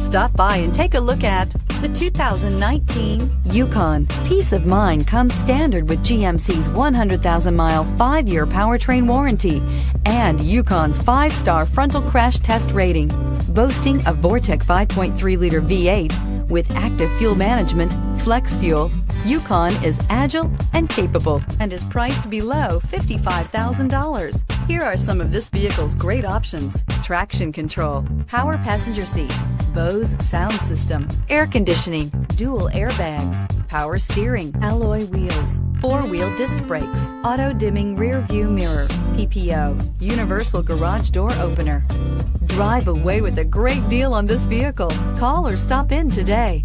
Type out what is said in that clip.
Stop by and take a look at the 2019 Yukon. Peace of mind comes standard with GMC's 100,000-mile, 5-year powertrain warranty and Yukon's 5-star frontal crash test rating. Boasting a Vortec 5.3-liter V8 with active fuel management, flex fuel, Yukon is agile and capable and is priced below $55,000. Here are some of this vehicle's great options: traction control, power passenger seat, Bose sound system, air conditioning, dual airbags, power steering, alloy wheels, 4-wheel disc brakes, auto dimming rear view mirror, PPO, universal garage door opener. Drive away with a great deal on this vehicle. Call or stop in today.